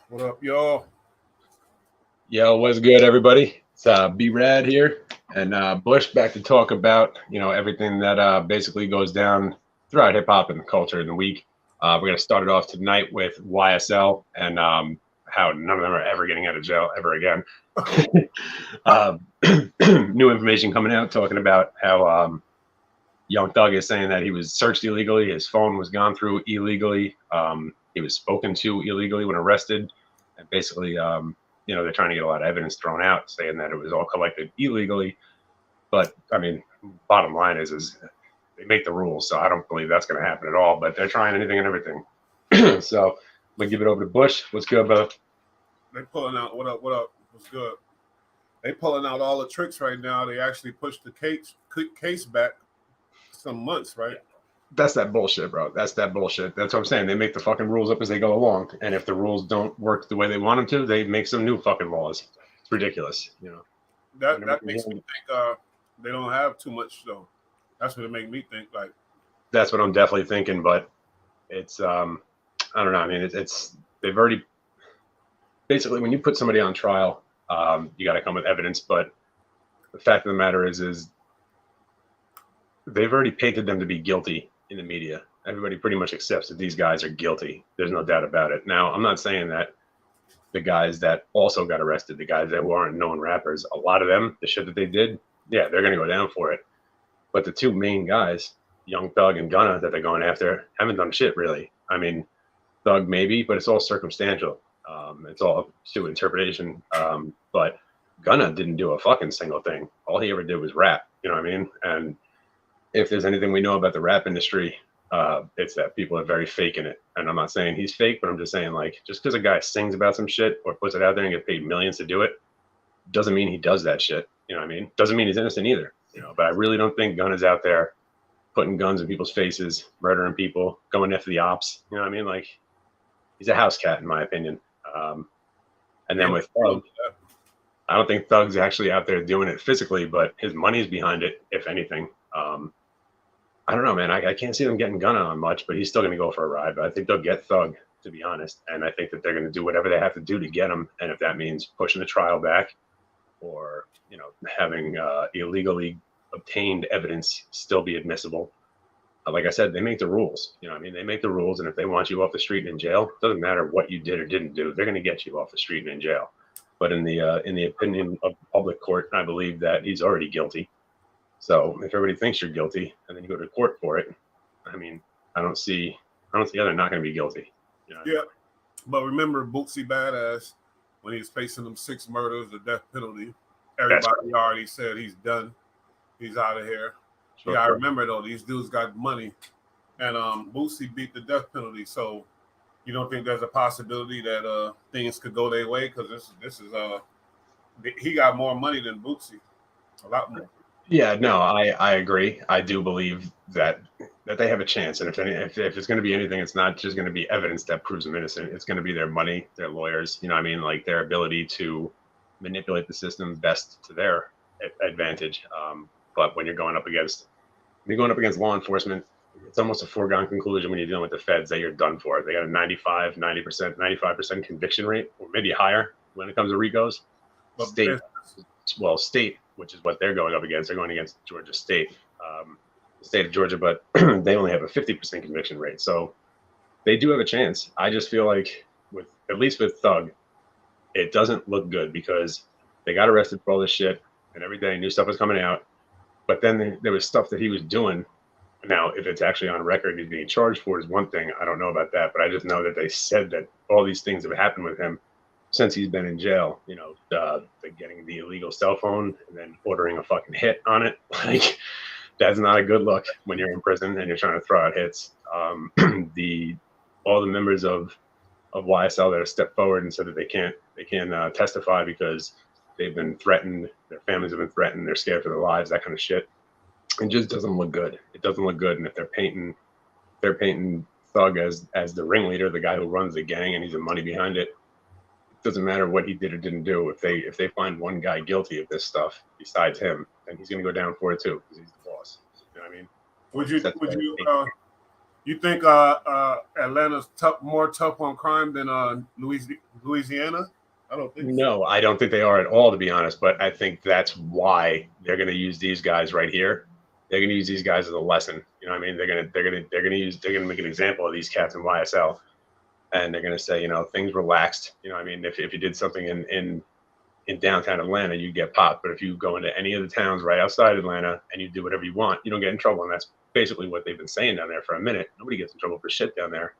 What up, y'all? Yo, what's good, everybody? It's BullRad here, and Bush back to talk about everything that basically goes down throughout hip hop and culture in the week. We're gonna start it off tonight with YSL and how none of them are ever getting out of jail ever again. uh, New information coming out talking about how Young Thug is saying that he was searched illegally, his phone was gone through illegally, he was spoken to illegally when arrested, and basically they're trying to get a lot of evidence thrown out saying that it was all collected illegally. But I mean, bottom line is they make the rules, so I don't believe that's going to happen at all. But they're trying anything and everything. So I'm gonna give it over to Bush. What's good, brother? They pulling out. What up? What up? What's good? They pulling out all the tricks right now. They actually pushed the case back some months, right? That's that bullshit, bro. That's that bullshit. That's what I'm saying. They make the fucking rules up as they go along, and if the rules don't work the way they want them to, they make some new fucking laws. It's ridiculous, That makes me think they don't have too much though. That's what it made me think. Like that's what I'm definitely thinking, but it's I don't know. I mean, it's they've already basically when you put somebody on trial, you got to come with evidence. But the fact of the matter is they've already painted them to be guilty in the media. Everybody pretty much accepts that these guys are guilty. There's no doubt about it. Now, I'm not saying that the guys that also got arrested, the guys that aren't known rappers, a lot of them, the shit that they did, yeah, they're going to go down for it. But the two main guys, Young Thug and Gunna, that they're going after, haven't done shit, really. I mean, Thug maybe, but it's all circumstantial. It's all to interpretation. But Gunna didn't do a fucking single thing. All he ever did was rap, you know what I mean? And if there's anything we know about the rap industry, it's that people are very fake in it. And I'm not saying he's fake, but I'm just saying, like, just because a guy sings about some shit or puts it out there and get paid millions to do it, doesn't mean he does that shit. You know what I mean? Doesn't mean he's innocent either. But I really don't think Gunna's out there putting guns in people's faces, murdering people, going after the ops. You know what I mean? Like, he's a house cat, in my opinion. And then with Thug, I don't think Thug's actually out there doing it physically, but his money's behind it, if anything. I don't know, man. I can't see them getting Gunna on much, but he's still going to go for a ride. But I think they'll get Thug, to be honest. And I think that they're going to do whatever they have to do to get him. And if that means pushing the trial back or, having illegally obtained evidence still be admissible. Like I said, they make the rules. You know what I mean? They make the rules. And if they want you off the street and in jail, it doesn't matter what you did or didn't do. They're going to get you off the street and in jail. But in the opinion of the public court, I believe that he's already guilty. So if everybody thinks you're guilty and then you go to court for it, I mean, I don't see how they're not going to be guilty. Yeah, but remember Bootsy Badass when he was facing them 6 murders, the death penalty. Everybody already said he's done. He's out of here. Sure, yeah, I remember though. These dudes got money, and Bootsy beat the death penalty. So you don't think there's a possibility that things could go their way because this is he got more money than Bootsy, a lot more. Yeah, no, I agree. I do believe that they have a chance, and if it's going to be anything, it's not just going to be evidence that proves them innocent. It's going to be their money, their lawyers. You know what I mean? Like their ability to manipulate the system best to their advantage. But when you're going up against law enforcement, it's almost a foregone conclusion when you're dealing with the feds that you're done for. They got a 95% conviction rate, or maybe higher when it comes to RICOs. State, which is what they're going up against. They're going against Georgia State, the state of Georgia, but they only have a 50% conviction rate. So they do have a chance. I just feel like at least with Thug, it doesn't look good because they got arrested for all this shit and every day new stuff was coming out. But then there was stuff that he was doing. Now, if it's actually on record, he's being charged for is one thing. I don't know about that, but I just know that they said that all these things have happened with him since he's been in jail. Getting the illegal cell phone and then ordering a fucking hit on it. Like, that's not a good look when you're in prison and you're trying to throw out hits. All the members of YSL that have stepped forward and said that they can't testify because they've been threatened, their families have been threatened, they're scared for their lives, that kind of shit. It just doesn't look good. It doesn't look good. And if they're painting Thug as the ringleader, the guy who runs the gang, and he's the money behind it, doesn't matter what he did or didn't do. If they find one guy guilty of this stuff besides him, then he's going to go down for it too because he's the boss. You know what I mean? You think Atlanta's more tough on crime than Louisiana? I don't think so. No, I don't think they are at all, to be honest. But I think that's why they're going to use these guys right here. They're going to use these guys as a lesson. You know what I mean? They're going to make an example of these cats in YSL, and they're going to say, things relaxed. You know what I mean? If you did something in downtown Atlanta, you get popped. But if you go into any of the towns right outside Atlanta and you do whatever you want, you don't get in trouble. And that's basically what they've been saying down there for a minute. Nobody gets in trouble for shit down there.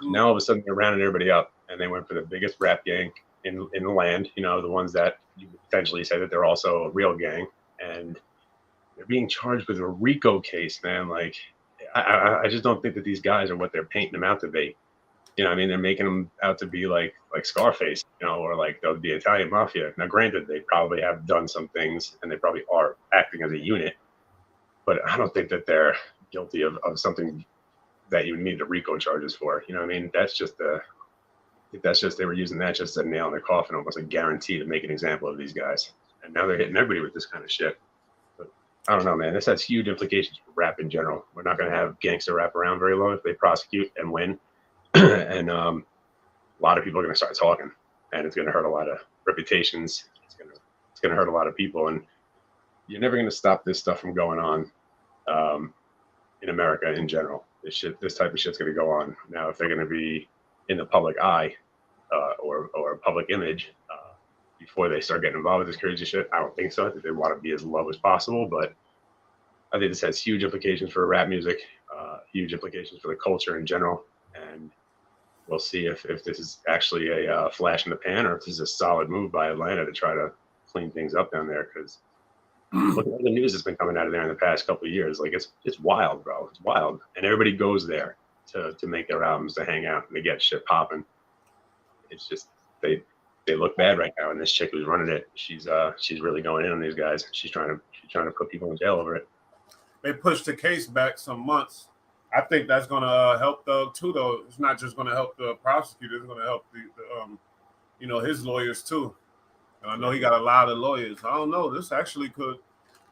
Now all of a sudden they're rounding everybody up, and they went for the biggest rap gang in the land. The ones that you could potentially say that they're also a real gang, and they're being charged with a RICO case, man. Like, I just don't think that these guys are what they're painting them out to be. I mean, they're making them out to be like Scarface, or like the Italian mafia. Now, granted, they probably have done some things, and they probably are acting as a unit, but I don't think that they're guilty of something that you need the RICO charges for. You know what I mean? That's just they were using that just as a nail in the coffin, almost a guarantee to make an example of these guys. And now they're hitting everybody with this kind of shit. But I don't know, man. This has huge implications for rap in general. We're not going to have gangster rap around very long if they prosecute and win. And a lot of people are going to start talking, and it's going to hurt a lot of reputations. It's going to hurt a lot of people, and you're never going to stop this stuff from going on in America in general. This type of shit's going to go on. Now, if they're going to be in the public eye or public image before they start getting involved with this crazy shit, I don't think so. I think they want to be as low as possible, but I think this has huge implications for rap music, huge implications for the culture in general, and we'll see if this is actually a flash in the pan, or if this is a solid move by Atlanta to try to clean things up down there. Because look at all the news that's been coming out of there in the past couple of years. Like, it's wild, bro. It's wild, and everybody goes there to make their albums, to hang out, and to get shit popping. It's just they look bad right now, and this chick who's running it, she's really going in on these guys. She's trying to put people in jail over it. They pushed the case back some months. I think that's going to help too, though. It's not just going to help the prosecutor. It's going to help the his lawyers too. And I know he got a lot of lawyers. I don't know. This actually could.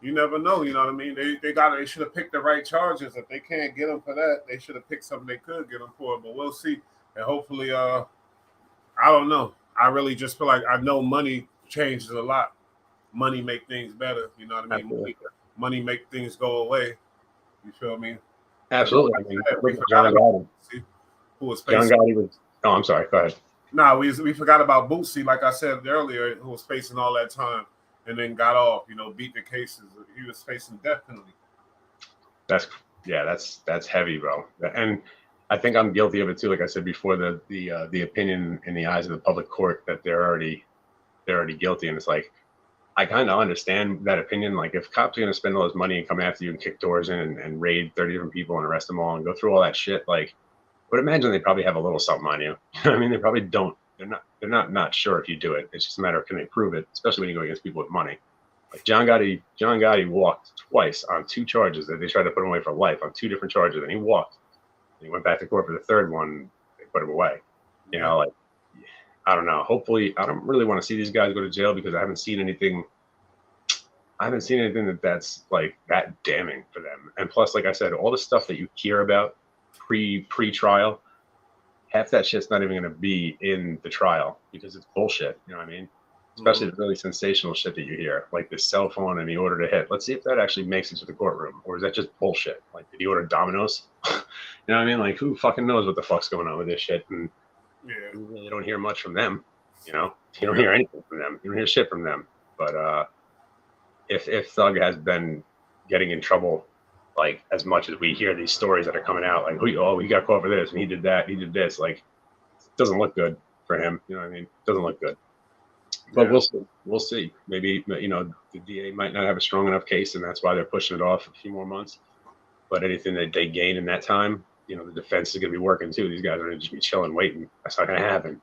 You never know. You know what I mean? They should have picked the right charges. If they can't get them for that, they should have picked something they could get them for. But we'll see. And hopefully, I don't know. I really just feel like I know money changes a lot. Money make things better. You know what I mean? Money make things go away. You feel me? Absolutely. I mean, look at John Gotti. Who was facing. John Gotti was. Oh, I'm sorry. Go ahead. Nah, we forgot about Bootsy, like I said earlier, who was facing all that time and then got off. Beat the cases. He was facing death penalty. That's heavy, bro. And I think I'm guilty of it too. Like I said before, the opinion in the eyes of the public court that they're already guilty, and it's like, I kind of understand that opinion. Like, if cops are going to spend all this money and come after you and kick doors in and raid 30 different people and arrest them all and go through all that shit, like, I would imagine they probably have a little something on you. You know what I mean? They probably don't. They're not sure if you do it. It's just a matter of, can they prove it, especially when you go against people with money. Like John Gotti walked twice on 2 charges that they tried to put him away for life on 2 different charges, and he walked. And he went back to court for the 3rd one. They put him away. Like, I don't know. Hopefully, I don't really want to see these guys go to jail, because I haven't seen anything that's like that damning for them. And plus, like I said, all the stuff that you hear about pre-trial, half that shit's not even going to be in the trial, because it's bullshit. You know what I mean? Especially the really sensational shit that you hear, like the cell phone and the order to hit. Let's see if that actually makes it to the courtroom, or is that just bullshit? Like, did he order Domino's? You know what I mean? Like, who fucking knows what the fuck's going on with this shit? And you really don't hear much from them. You don't hear anything from them. You don't hear shit from them. But if Thug has been getting in trouble, like, as much as we hear these stories that are coming out, like, he got caught for this and he did that, he did this, like, it doesn't look good for him. You know what I mean? It doesn't look good. But we'll see. Maybe, the DA might not have a strong enough case, and that's why they're pushing it off a few more months. But anything that they gain in that time, the defense is going to be working too. These guys are going to just be chilling, waiting. That's not going to happen.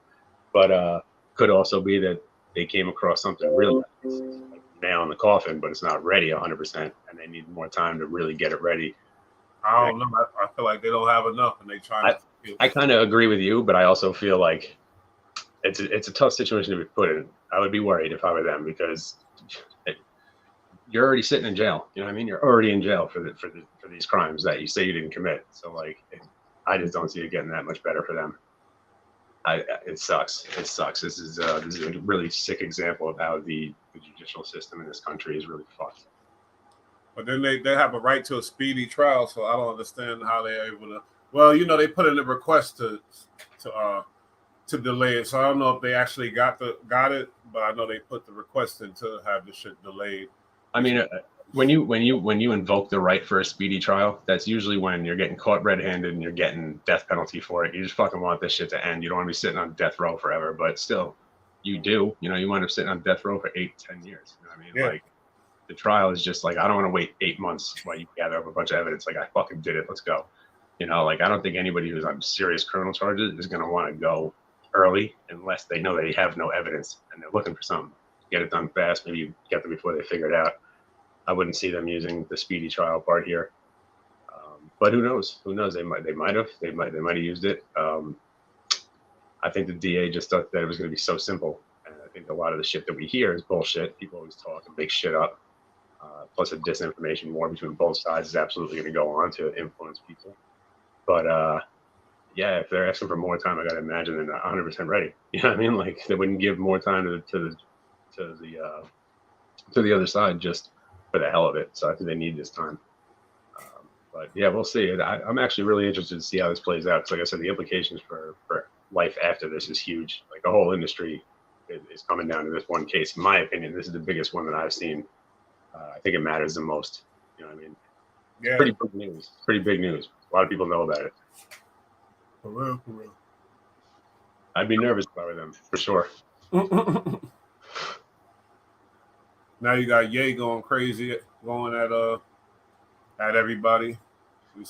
But could also be that they came across something really nice, like nail in the coffin, but it's not ready 100%, and they need more time to really get it ready. I don't know. I feel like they don't have enough, and they try. I kind of agree with you, but I also feel like it's a tough situation to be put in. I would be worried if I were them, because you're already sitting in jail. You know what I mean? You're already in jail for these crimes that you say you didn't commit. So, like, I just don't see it getting that much better for them. It sucks. It sucks. This is a really sick example of how the judicial system in this country is really fucked. But then they have a right to a speedy trial, so I don't understand how they're able to. Well, they put in a request to delay it, so I don't know if they actually got it, but I know they put the request in to have the shit delayed. I mean, when you invoke the right for a speedy trial, that's usually when you're getting caught red-handed and you're getting death penalty for it. You just fucking want this shit to end. You don't want to be sitting on death row forever, but still, you do. You wind up sitting on death row for 8-10 years. You know what I mean? Yeah. Like, the trial is just like, I don't want to wait 8 months while you gather up a bunch of evidence. Like, I fucking did it. Let's go. Like, I don't think anybody who's on serious criminal charges is going to want to go early unless they know they have no evidence and they're looking for something. Get it done fast. Maybe you get them before they figure it out. I wouldn't see them using the speedy trial part here. But who knows? Who knows? They might have used it. I think the DA just thought that it was going to be so simple. And I think a lot of the shit that we hear is bullshit. People always talk and make shit up. Plus the disinformation war between both sides is absolutely going to go on to influence people. But yeah, if they're asking for more time, I got to imagine they're not 100% ready. You know what I mean? Like, they wouldn't give more time to the other side just for the hell of it. So I think they need this time. But yeah, we'll see. I'm actually really interested to see how this plays out. Because like I said, the implications for life after this is huge. Like, the whole industry is coming down to this one case. In my opinion, this is the biggest one that I've seen. I think it matters the most. You know what I mean? Yeah. It's pretty big news. Pretty big news. A lot of people know about it. For real. I'd be nervous if I were them, for sure. Now you got Ye going crazy, going at everybody.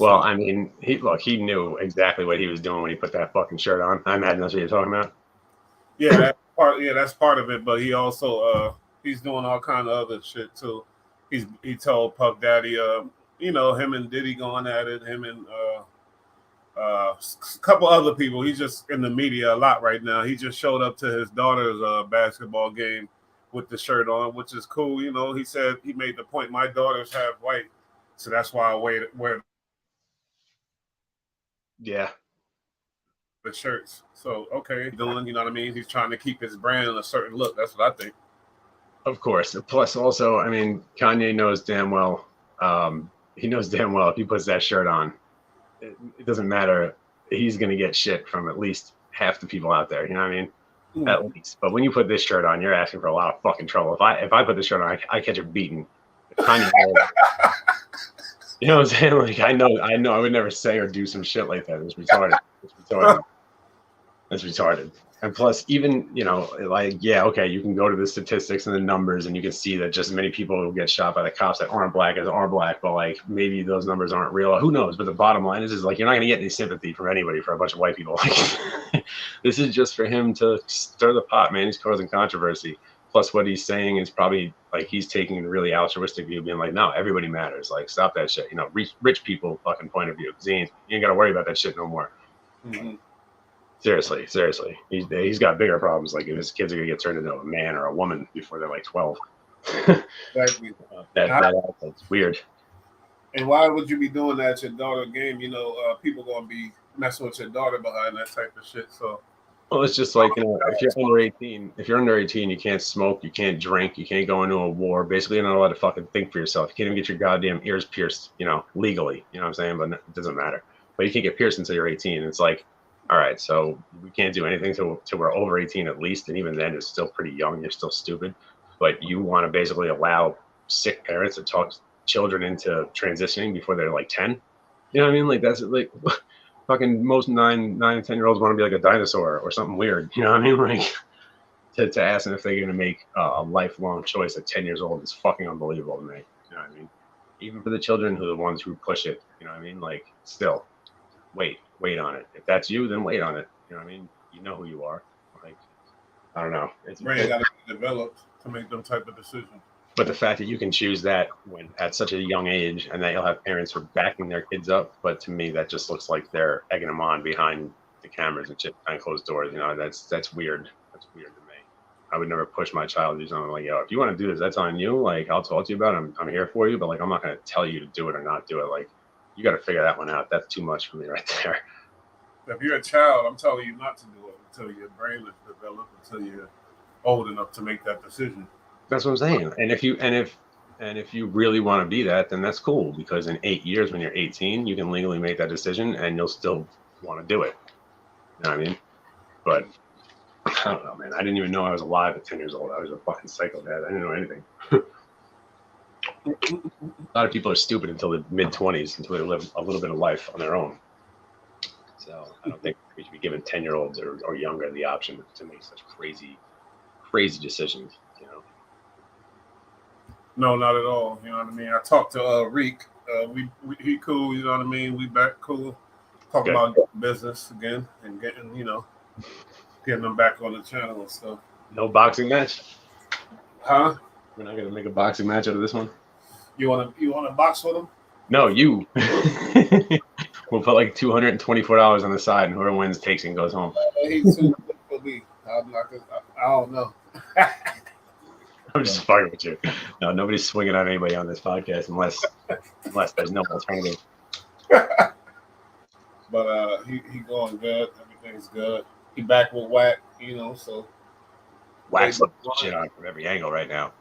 Well, I mean, he knew exactly what he was doing when he put that fucking shirt on. I imagine that's what you're talking about. Yeah, that's part of it. But he also he's doing all kind of other shit too. He told Puff Daddy, him and Diddy going at it. Him and a couple other people. He's just in the media a lot right now. He just showed up to his daughter's basketball game with the shirt on, which is cool. He said he made the point, my daughters have white, so that's why I wear Yeah. the shirts. So okay, doing, you know what I mean? He's trying to keep his brand in a certain look. That's what I think. Of course. Plus, also, I mean, Kanye knows damn well. He knows damn well if he puts that shirt on, it doesn't matter. He's gonna get shit from at least half the people out there. You know what I mean? Mm. At least. But when you put this shirt on, you're asking for a lot of fucking trouble. If I put this shirt on, I catch a beating. Kanye, you know what I'm saying? Like, I know. I would never say or do some shit like that. It's retarded. It's retarded. And plus, even, like, yeah, okay, you can go to the statistics and the numbers and you can see that just as many people will get shot by the cops that aren't black as are black, but like, maybe those numbers aren't real. Who knows? But the bottom line is like, you're not going to get any sympathy from anybody for a bunch of white people. Like, this is just for him to stir the pot, man. He's causing controversy. Plus, what he's saying is probably like he's taking a really altruistic view, being like, no, everybody matters. Like, stop that shit. Rich people fucking point of view. You ain't got to worry about that shit no more. Mm-hmm. Seriously. He's got bigger problems. Like, if his kids are gonna get turned into a man or a woman before they're like 12. Exactly. That's weird. And why would you be doing that at your daughter game? People gonna be messing with your daughter behind that type of shit. So, well, it's just like, if you're under 18, you can't smoke, you can't drink, you can't go into a war. Basically, you're not allowed to fucking think for yourself. You can't even get your goddamn ears pierced, legally. You know what I'm saying? But it doesn't matter. But you can't get pierced until you're 18. It's like, all right, so we can't do anything till we're over 18 at least, and even then it's still pretty young. You're still stupid, but you want to basically allow sick parents to talk children into transitioning before they're like 10. You know what I mean? Like, that's like fucking most 9 and 10 year olds want to be like a dinosaur or something weird. You know what I mean? Like, to ask them if they're going to make a lifelong choice at 10 years old is fucking unbelievable to me. You know what I mean? Even for the children who are the ones who push it. You know what I mean? Like, still, wait on it. If that's you, then wait on it. You know what I mean? You know who you are. Like, I don't know. It's brain got to be developed to make them type of decisions. But the fact that you can choose that when at such a young age, and that you'll have parents who are backing their kids up, but to me that just looks like they're egging them on behind the cameras and shit behind closed doors. That's weird. That's weird to me. I would never push my child to do something like, yo, if you want to do this, that's on you. Like, I'll talk to you about it. I'm here for you, but like, I'm not going to tell you to do it or not do it. Like, you got to figure that one out. That's too much for me right there. If you're a child, I'm telling you not to do it until your brain is developed, until you're old enough to make that decision. That's what I'm saying. And if you really want to be that, then that's cool, because in 8 years, when you're 18, you can legally make that decision and you'll still want to do it. You know what I mean? But I don't know, man. I didn't even know I was alive at 10 years old. I was a fucking psychopath. I didn't know anything. A lot of people are stupid until the mid-20s, until they live a little bit of life on their own. So I don't think we should be giving 10-year-olds or younger the option to make such crazy decisions, you know? No, not at all. You know what I mean? I talked to Reek. He cool, you know what I mean? We back cool. Talk about business again and getting them back on the channel and stuff. No boxing match? Huh? We're not gonna make a boxing match out of this one? You wanna box with him? No, you. We'll put like $224 on the side, and whoever wins takes it and goes home. He's too good for me. I don't know. I'm just fucking with you. No, nobody's swinging on anybody on this podcast unless there's no alternative. But he going good. Everything's good. He back with Whack, so. Whack's shit on from every angle right now.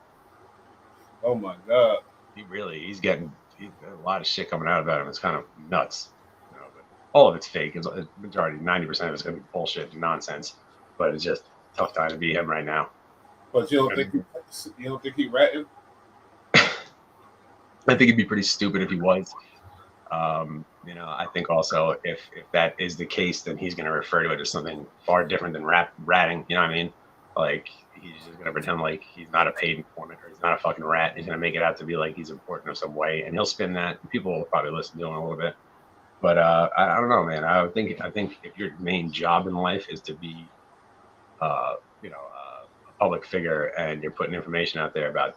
Oh my God. He's getting a lot of shit coming out about him. It's kind of nuts. But all of it's fake. It's a majority, 90% of it's gonna be bullshit and nonsense. But it's just a tough time to be him right now. But you don't think he ratting? I think he'd be pretty stupid if he was. I think also if that is the case, then he's going to refer to it as something far different than ratting. You know what I mean? Like, he's just going to pretend like he's not a paid informant or he's not a fucking rat. He's going to make it out to be like he's important in some way, and he'll spin that. People will probably listen to him a little bit. But I don't know, man. I think if your main job in life is to be, a public figure, and you're putting information out there about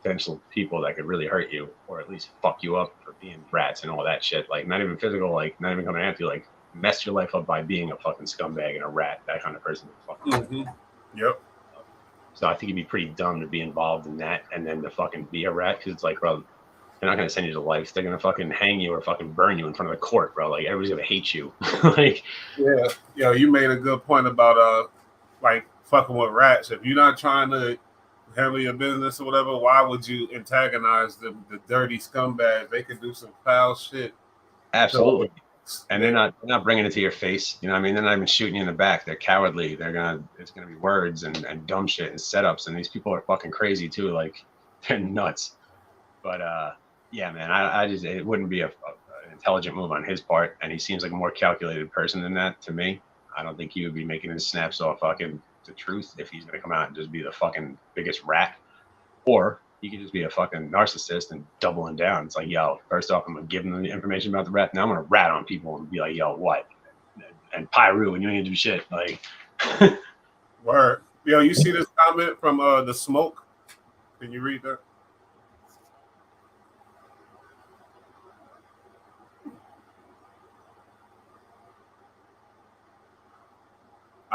potential people that could really hurt you or at least fuck you up for being rats and all that shit, like not even physical, like not even coming after you, like mess your life up by being a fucking scumbag and a rat, that kind of person. Yep. So I think it'd be pretty dumb to be involved in that and then to fucking be a rat, because it's like, bro, they're not gonna send you to life. They're gonna fucking hang you or fucking burn you in front of the court, bro. Like, everybody's gonna hate you. Like, yeah, you made a good point about like fucking with rats. If you're not trying to handle your business or whatever, why would you antagonize the dirty scumbags? They could do some foul shit. Absolutely. And they're not bringing it to your face. You know what I mean? They're not even shooting you in the back. They're cowardly. It's gonna be words and dumb shit and setups. And these people are fucking crazy too. Like, they're nuts. But yeah, man, it wouldn't be an intelligent move on his part. And he seems like a more calculated person than that to me. I don't think he would be making his snaps off fucking the truth if he's gonna come out and just be the fucking biggest rat. Or he could just be a fucking narcissist and doubling down. It's like, yo, first off, I'm gonna give them the information about the rat. Now I'm gonna rat on people and be like, yo, what? And Pyru, and you ain't gonna do shit. Like, word. Yo, you see this comment from the Smoke? Can you read that?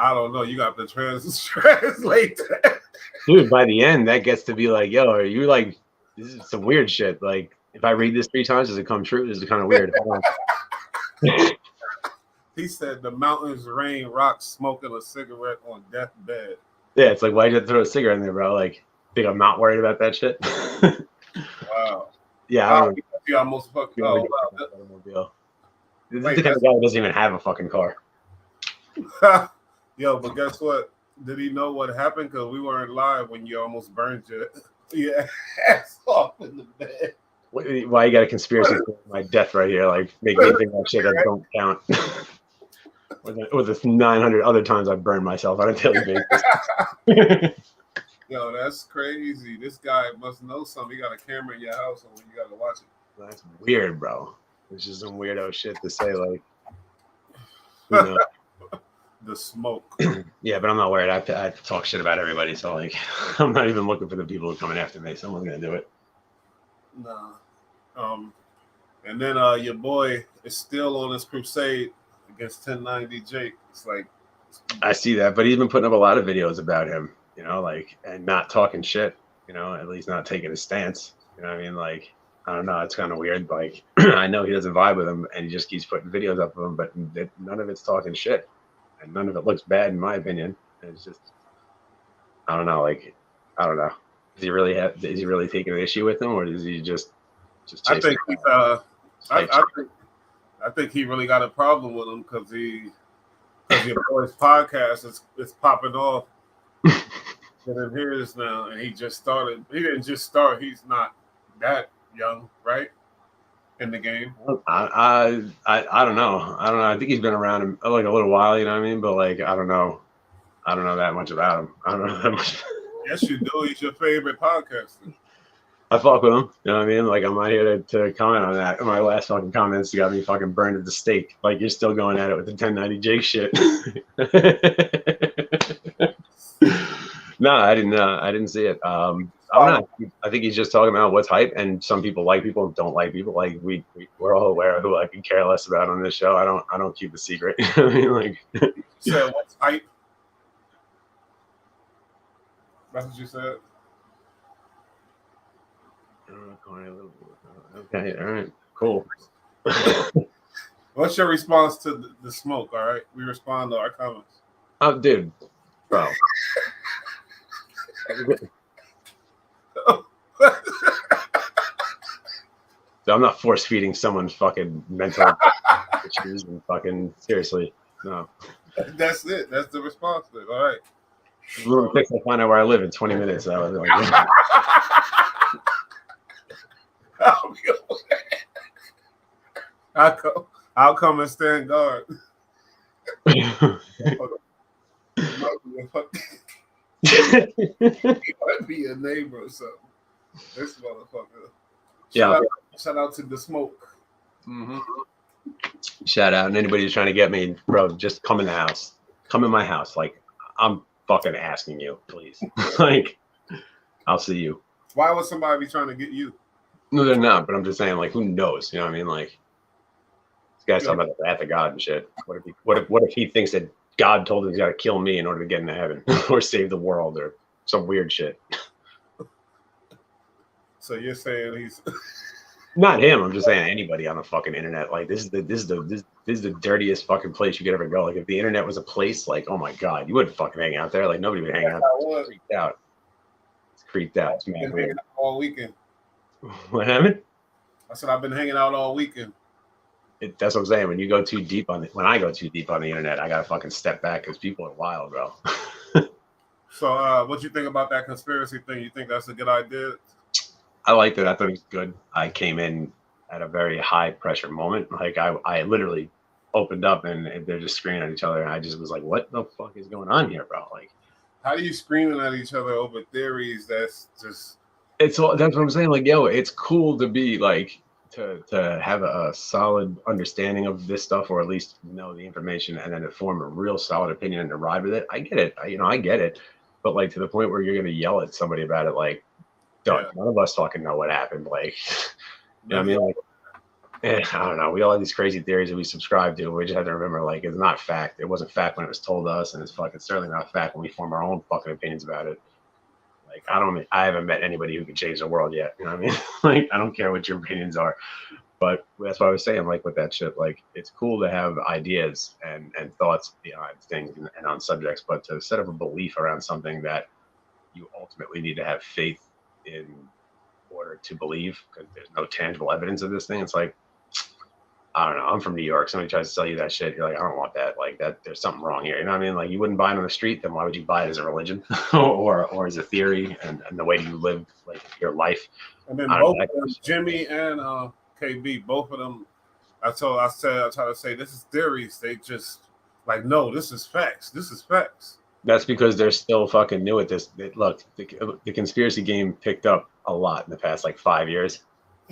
I don't know. You got to translate that. Dude, by the end, that gets to be like, yo, are you like, this is some weird shit. Like, if I read this 3 times, does it come true? This is kind of weird. He said the mountains rain rocks smoking a cigarette on deathbed. Yeah, it's like, why'd you have to throw a cigarette in there, bro? Like, think I'm not worried about that shit? Wow. Yeah, I don't know. You almost fucking. Oh, wow. This is the kind of guy who doesn't even have a fucking car. Yo, but guess what? Did he know what happened? Because we weren't live when you almost burned your ass off in the bed. Why you got a conspiracy for my death right here? Like, make me think that shit that don't count. With the 900 other times I've burned myself on a daily basis. Yo, that's crazy. This guy must know something. He got a camera in your house, and you got to watch it. That's weird, bro. It's just some weirdo shit to say, like, you know. The Smoke. Yeah, but I'm not worried. I talk shit about everybody, so like, I'm not even looking for the people who are coming after me. Someone's gonna do it. Nah. And then your boy is still on his crusade against 1090 Jake. It's like, I see that, but he's been putting up a lot of videos about him, like, and not talking shit, at least not taking a stance. You know what I mean? Like, I don't know. It's kind of weird. Like, I know he doesn't vibe with him, and he just keeps putting videos up of him, but none of it's talking shit, and none of it looks bad, in my opinion. And it's just, I don't know. Like, I don't know. Is he really taking an issue with him, or is he just I think he's, I think he really got a problem with him because your boy's podcast is popping off. And then here's now, and he just started. He didn't just start. He's not that young, right? In the game. I don't know. I don't know. I think he's been around like a little while. You know what I mean? But like, I don't know. I don't know that much about him. I don't know that much. Yes, you do. He's your favorite podcaster. I fuck with him. You know what I mean? Like, I'm not here to comment on that. My last fucking comments got me fucking burned at the stake. Like, you're still going at it with the 1090 Jake shit. No, I didn't see it. I don't know. I think he's just talking about what's hype, and some people like people and don't like people. Like, we're all aware of who I can care less about on this show. I don't keep a secret. I mean, like, so what's hype? That's what you said. Okay, all right, cool. What's your response to the smoke? All right, we respond to our comments. Oh, dude, bro. So I'm not force feeding someone's fucking mental issues and fucking seriously, no. That's it. That's the response to it. All right. A little quick to find out where I live in 20 minutes. I was like, yeah. I'll come and stand guard. He might be a neighbor or something. This motherfucker. Shout out to the smoke. Mm-hmm. Shout out, and anybody who's trying to get me, bro, just come in the house. Come in my house. Like, I'm fucking asking you, please. Like, I'll see you. Why would somebody be trying to get you? No, they're not. But I'm just saying, like, who knows? You know what I mean? Like, this guy's talking about the wrath of God and shit. What if he thinks that God told him he's got to kill me in order to get into heaven or save the world or some weird shit? So you're saying he's not him. I'm just saying anybody on the fucking internet. Like, this is the dirtiest fucking place you could ever go. Like, if the internet was a place, like, oh my God, you wouldn't fucking hang out there. Like, nobody would hang out. It's creeped out. It's creeped out. It's mad weird. All weekend. What happened? I said I've been hanging out all weekend. That's what I'm saying. When I go too deep on the internet, I gotta fucking step back because people are wild, bro. So, what you think about that conspiracy thing? You think that's a good idea? I liked it. I thought it was good. I came in at a very high pressure moment. Like, I literally opened up and they're just screaming at each other, and I just was like, "What the fuck is going on here, bro?" Like, how do you screaming at each other over theories? That's that's what I'm saying. Like, yo, it's cool to be like to have a solid understanding of this stuff, or at least know the information, and then to form a real solid opinion and to ride with it. I get it. I get it. But like, to the point where you're gonna yell at somebody about it, like, none of us fucking know what happened. Like, you know what I mean? Like, I don't know. We all have these crazy theories that we subscribe to. We just have to remember, like, it's not fact. It wasn't fact when it was told to us, and it's fucking certainly not fact when we form our own fucking opinions about it. Like, I haven't met anybody who can change the world yet. You know what I mean? Like, I don't care what your opinions are. But that's what I was saying, like, with that shit, like, it's cool to have ideas and thoughts behind things and on subjects, but to set up a belief around something that you ultimately need to have faith in order to believe, because there's no tangible evidence of this thing. It's like, I don't know. I'm from New York. Somebody tries to sell you that shit. You're like, I don't want that. Like, that, there's something wrong here. You know what I mean? Like, you wouldn't buy it on the street. Then why would you buy it as a religion or as a theory and the way you live, like, your life? And then both of them, Jimmy and KB, both of them, I try to say this is theories. They just like, no, this is facts. This is facts. That's because they're still fucking new at this. Look, the conspiracy game picked up a lot in the past, like, 5 years.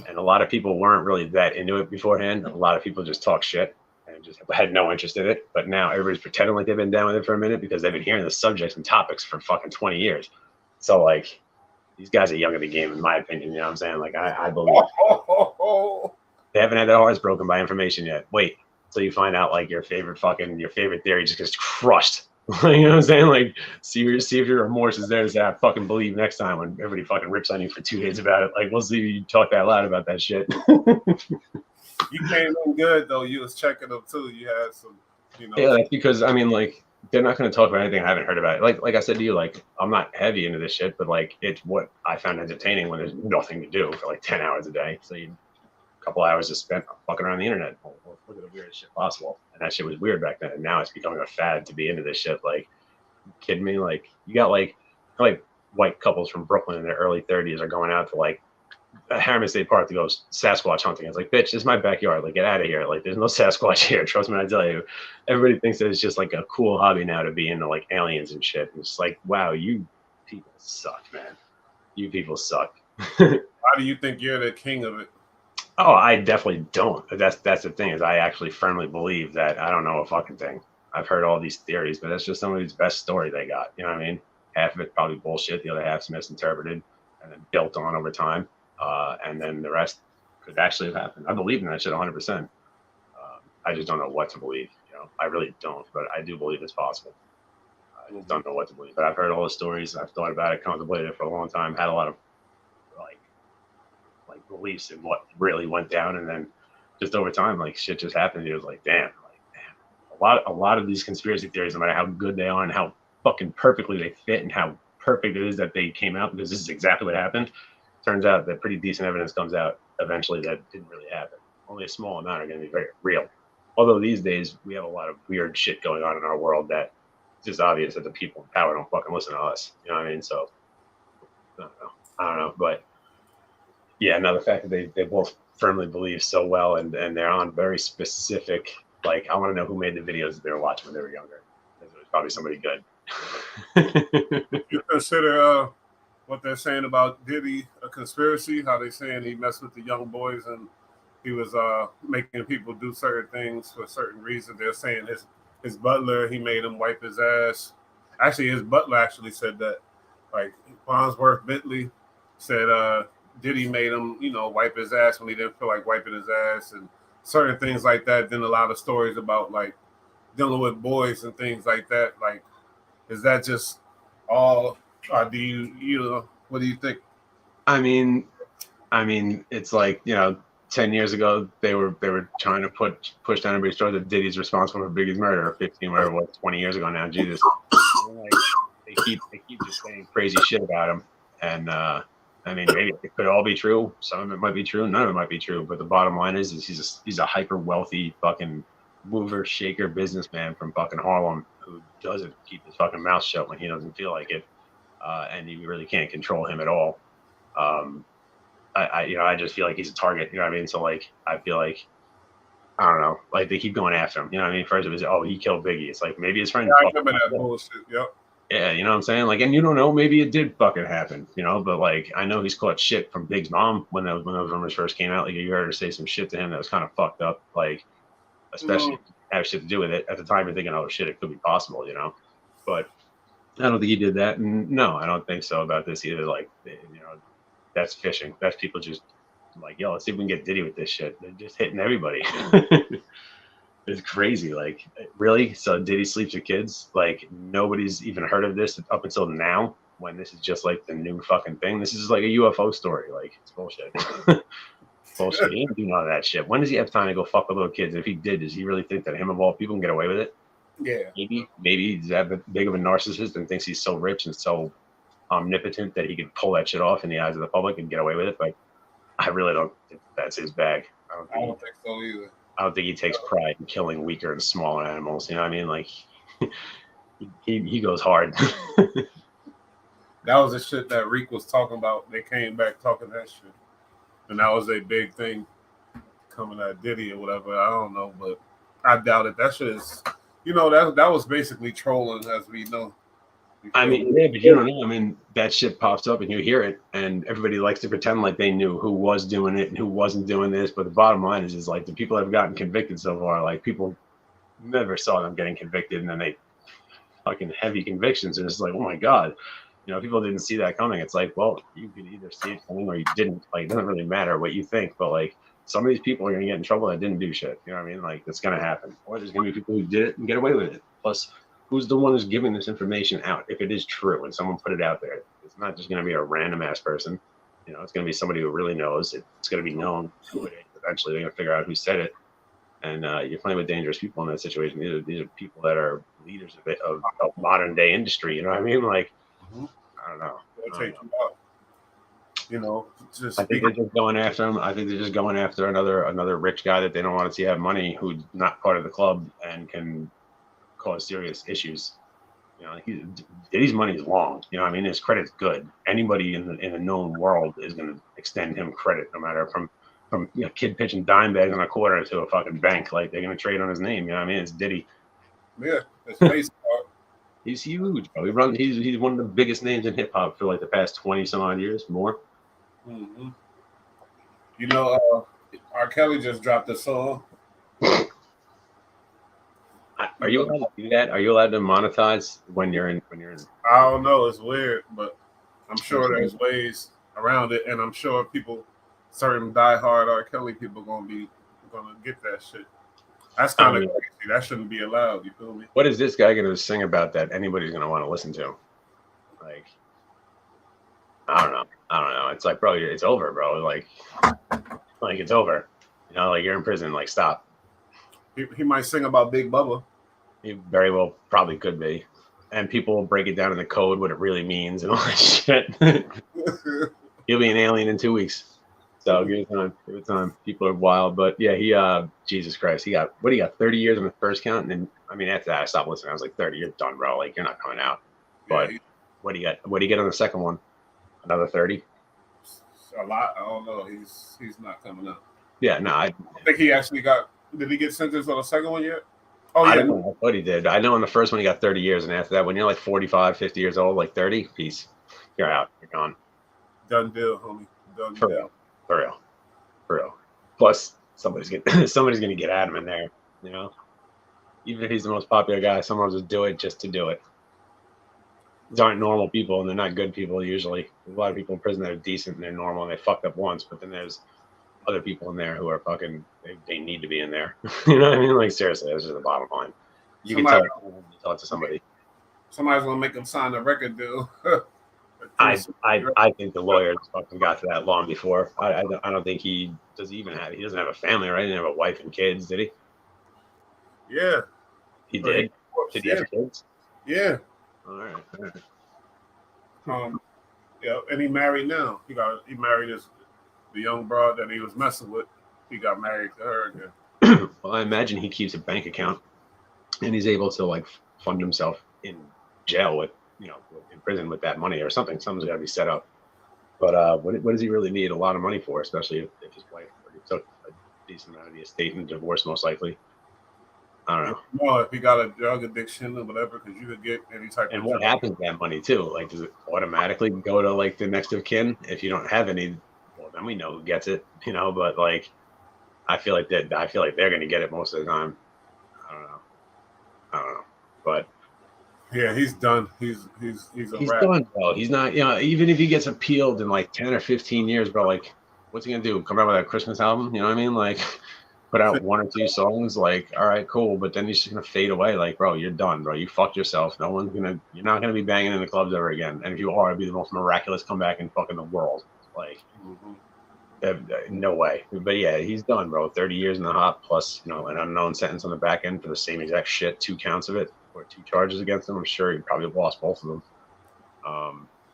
And a lot of people weren't really that into it beforehand. A lot of people just talk shit and just had no interest in it. But now everybody's pretending like they've been down with it for a minute because they've been hearing the subjects and topics for fucking 20 years. So, like, these guys are young in the game, in my opinion. You know what I'm saying? Like, I believe they haven't had their hearts broken by information yet. Wait till you find out, like, your favorite theory just gets crushed You know what I'm saying? Like, see if your remorse is there to say, I fucking believe next time when everybody fucking rips on you for 2 days about it. Like, we'll see you talk that loud about that shit. You came in good though. You was checking them too. You had some, you know. Yeah, that's because I mean, like, they're not going to talk about anything I haven't heard about. Like I said to you, like, I'm not heavy into this shit, but like, it's what I found entertaining when there's nothing to do for like 10 hours a day. So a couple hours just spent fucking around the internet. Look at the weirdest shit possible. And that shit was weird back then. And now it's becoming a fad to be into this shit. Like, you kidding me? Like, you got like white couples from Brooklyn in their early 30s are going out to like Harriman State Park to go Sasquatch hunting. It's like, bitch, this is my backyard. Like, get out of here. Like, there's no Sasquatch here. Trust me when I tell you. Everybody thinks that it's just like a cool hobby now to be into like aliens and shit. And it's like, wow, you people suck, man. You people suck. Why do you think you're the king of it? Oh, I definitely don't. That's the thing, is I actually firmly believe that I don't know a fucking thing. I've heard all these theories, but that's just somebody's best story they got. You know what I mean? Half of it probably bullshit. The other half's misinterpreted and then built on over time. And then the rest could actually have happened. I believe in that shit 100%. I just don't know what to believe. You know, I really don't, but I do believe it's possible. I just don't know what to believe. But I've heard all the stories. I've thought about it, contemplated it for a long time. Had a lot of like beliefs in what really went down, and then just over time, like shit just happened. It was like, damn. A lot of these conspiracy theories, no matter how good they are and how fucking perfectly they fit and how perfect it is that they came out, because this is exactly what happened. Turns out that pretty decent evidence comes out eventually that didn't really happen. Only a small amount are going to be very real. Although these days we have a lot of weird shit going on in our world that it's just obvious that the people in power don't fucking listen to us. You know what I mean? So I don't know. But yeah, no, the fact that they both firmly believe so well and they're on very specific, like, I want to know who made the videos that they were watching when they were younger. It was probably somebody good. You consider what they're saying about Diddy a conspiracy? How they saying he messed with the young boys and he was making people do certain things for certain reasons. They're saying his butler, he made him wipe his ass. Actually, his butler actually said that. Like, Farnsworth Bentley said Diddy made him, wipe his ass when he didn't feel like wiping his ass and certain things like that. Then a lot of stories about like dealing with boys and things like that. Like, is that just all? Or do you what do you think? I mean, it's like, 10 years ago they were trying to push down everybody's throat that Diddy's responsible for Biggie's murder, or 15, whatever it was, 20 years ago now. Jesus, like, they keep just saying crazy shit about him, and I mean, maybe it could all be true. Some of it might be true. None of it might be true. But the bottom line is he's a hyper wealthy fucking mover shaker businessman from fucking Harlem who doesn't keep his fucking mouth shut when he doesn't feel like it, and you really can't control him at all. I just feel like he's a target. You know what I mean? So like, I feel like, I don't know, like they keep going after him. You know what I mean? First it was, oh, he killed Biggie. It's like, maybe his friend. Yeah, I remember that bullshit. Yep. Yeah, you know what I'm saying? Like, and you don't know, maybe it did fucking happen, but like, I know he's caught shit from Big's mom when those rumors first came out. Like, you heard her say some shit to him that was kind of fucked up, like, especially if you have shit to do with it. At the time, you're thinking, oh shit, it could be possible, But I don't think he did that. And no, I don't think so about this either. Like, that's fishing. That's people just like, yo, let's see if we can get Diddy with this shit. They're just hitting everybody. It's crazy. Like, really? So Diddy sleeps with kids? Like, nobody's even heard of this up until now, when this is just like the new fucking thing. This is like a UFO story. Like, it's bullshit. Bullshit. He didn't do none of that shit. When does he have time to go fuck with little kids? If he did, does he really think that him of all people can get away with it? Yeah. Maybe he's that big of a narcissist and thinks he's so rich and so omnipotent that he could pull that shit off in the eyes of the public and get away with it. But I really don't think that's his bag. I don't think so either. I don't think he takes pride in killing weaker and smaller animals. You know what I mean? Like, he goes hard. That was the shit that Reek was talking about. They came back talking that shit. And that was a big thing coming at Diddy or whatever. I don't know, but I doubt it. That shit is, that was basically trolling, as we know. I mean, yeah, but you don't know. I mean, that shit pops up and you hear it, and everybody likes to pretend like they knew who was doing it and who wasn't doing this. But the bottom line is like, the people that have gotten convicted so far, like, people never saw them getting convicted, and then they fucking heavy convictions, and it's like, oh my god, people didn't see that coming. It's like, well, you could either see it coming or you didn't. Like, it doesn't really matter what you think, but like, some of these people are gonna get in trouble that didn't do shit. You know what I mean? Like, it's gonna happen, or there's gonna be people who did it and get away with it. Plus, who's the one who's giving this information out? If it is true and someone put it out there, it's not just going to be a random ass person. You know, it's going to be somebody who really knows. It's going to be known who it is. Eventually, they're going to figure out who said it. And you're playing with dangerous people in that situation. These are people that are leaders of modern day industry. You know what I mean? Like, I don't know. They'll take you out. You know, just I think they're just going after him. I think they're just going after another rich guy that they don't want to see have money, who's not part of the club and can cause serious issues. You know, Diddy's money is long. You know what I mean? His credit's good. Anybody in the known world is going to extend him credit, no matter from kid pitching dime bags on a quarter to a fucking bank. Like, they're going to trade on his name. You know what I mean? It's Diddy. Yeah, it's baseball. He's huge, bro. He's one of the biggest names in hip hop for like the past 20 some odd years, more. Mm-hmm. You know, R. Kelly just dropped a song. Are you allowed to do that? Are you allowed to monetize when you're in? I don't know. It's weird, but I'm sure there's ways around it, and I'm sure certain diehard R. Kelly people gonna get that shit. That's kind of crazy. That shouldn't be allowed. You feel me? What is this guy gonna sing about that anybody's gonna want to listen to? Like, I don't know. It's like, bro, it's over, bro. Like it's over. You know, like, you're in prison. Like, stop. He might sing about Big Bubba. He very well probably could be. And people will break it down in the code, what it really means and all that shit. He'll be an alien in 2 weeks. So give it time. People are wild. But yeah, Jesus Christ. He got 30 years on the first count. And then, I mean, after that, I stopped listening. I was like, 30, you're done, bro. Like, you're not coming out. But what do you get on the second one? Another 30? A lot. I don't know. He's not coming out. Yeah, no. I think he actually did he get sentenced on the second one yet? Oh, yeah. I don't know what he did. I know on the first one he got 30 years. And after that, when you're like 45, 50 years old, like 30, peace. You're out. You're gone. Done deal, homie. Done deal. For real. Plus, somebody's gonna get at him in there. You know, even if he's the most popular guy, someone will just do it just to do it. These aren't normal people, and they're not good people usually. There's a lot of people in prison that are decent and they're normal and they fucked up once, but then there's other people in there who are fucking. They need to be in there. You know what I mean? Like, seriously, that's just the bottom line. You can tell it to somebody. Somebody's gonna make them sign a record deal. I think the lawyers fucking got to that long before. I don't think he doesn't have a family, right? He didn't have a wife and kids, did he? Yeah. He did? Did he have kids? Yeah. All right. Yeah, and he married now. He married the young broad that he was messing with. He got married to her again. Well, I imagine he keeps a bank account and he's able to like fund himself in jail with, in prison with that money or something. Something's got to be set up. But what does he really need a lot of money for, especially if his wife took a decent amount of the estate and divorce, most likely? I don't know. No, if he got a drug addiction or whatever, because you could get any type and of. And what happens to that money too? Like, does it automatically go to like the next of kin? If you don't have any, well, then we know who gets it, But like, I feel like they're going to get it most of the time. I don't know, but. Yeah, he's done. He's rat. Done, bro. He's not, even if he gets appealed in like 10 or 15 years, bro, like, what's he gonna do? Come out with a Christmas album? You know what I mean? Like, put out 1 or 2 songs, like, all right, cool, but then he's just gonna fade away. Like, bro, you're done, bro. You fucked yourself. You're not gonna be banging in the clubs ever again. And if you are, it'd be the most miraculous comeback in fucking the world. Like, no way. But yeah, he's done, bro. 30 years in the hop plus, an unknown sentence on the back end for the same exact shit, 2 counts of it. Or 2 charges against him. I'm sure he probably lost both of them.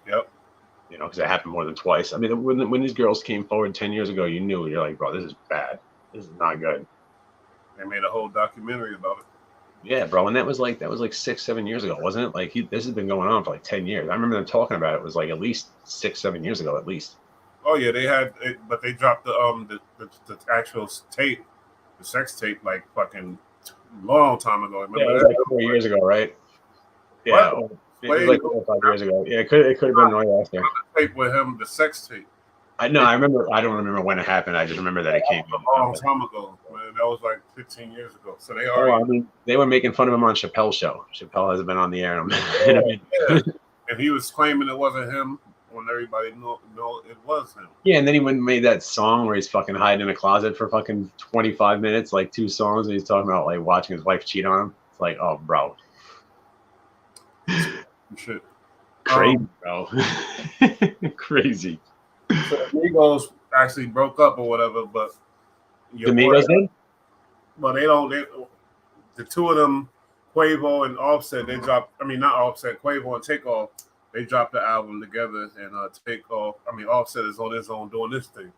Yep. Because it happened more than twice. I mean, when these girls came forward 10 years ago, you're like, bro, this is bad. This is not good. They made a whole documentary about it. Yeah, bro, and that was like 6-7 years ago, wasn't it? Like, this has been going on for like 10 years. I remember them talking about it. It was like at least 6-7 years ago, at least. Oh yeah, they had it, but they dropped the actual tape, the sex tape, like fucking. Long time ago. Remember it was like 4 years ago, right? Yeah, it was like 4 or 5 years ago. Yeah, it could have been right after. Tape with him, the sex tape. I remember. I don't remember when it happened. I just remember that it came a long time ago. Man, that was like 15 years ago. So they already. They were making fun of him on Chappelle's show. Chappelle hasn't been on the air. Yeah. And he was claiming it wasn't him when everybody know it was him. Yeah, and then he went and made that song where he's fucking hiding in a closet for fucking 25 minutes, like 2 songs, and he's talking about like watching his wife cheat on him. It's like, oh, bro. shit. Crazy, bro. Crazy. So the Migos actually broke up or whatever, but The Migos did? But the two of them, Quavo and Offset, they dropped. I mean, not Offset, Quavo and Takeoff. They dropped the album together, and Offset is on his own doing this thing.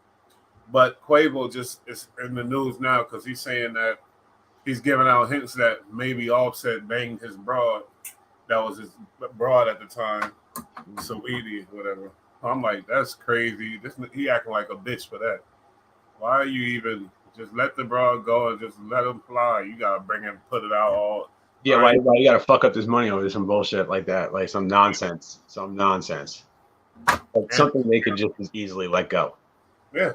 But Quavo just is in the news now because he's saying that he's giving out hints that maybe Offset banged his broad. That was his broad at the time, Saweetie, whatever. I'm like, that's crazy. He acting like a bitch for that. Why are you even just let the broad go and just let him fly? You gotta bring him, put it out all. Yeah, why you gotta fuck up this money over some bullshit like that? Like some nonsense. Like something they could just as easily let go. Yeah.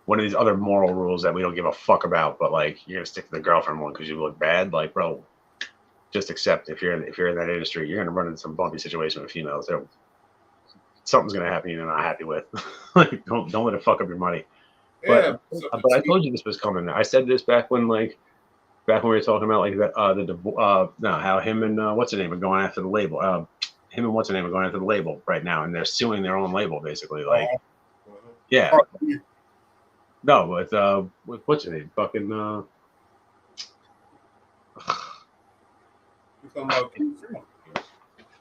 One of these other moral rules that we don't give a fuck about, but like you're gonna stick to the girlfriend one because you look bad. Like, bro, just accept if you're in that industry, you're gonna run into some bumpy situation with females. Something's gonna happen you're not happy with. Like, don't let it fuck up your money. Yeah, but I told you this was coming. I said this back when we were talking about like how him and what's her name are going after the label. Him and what's her name are going after the label right now, and they're suing their own label basically. Like, yeah. No, with what's her name? Fucking. You're talking about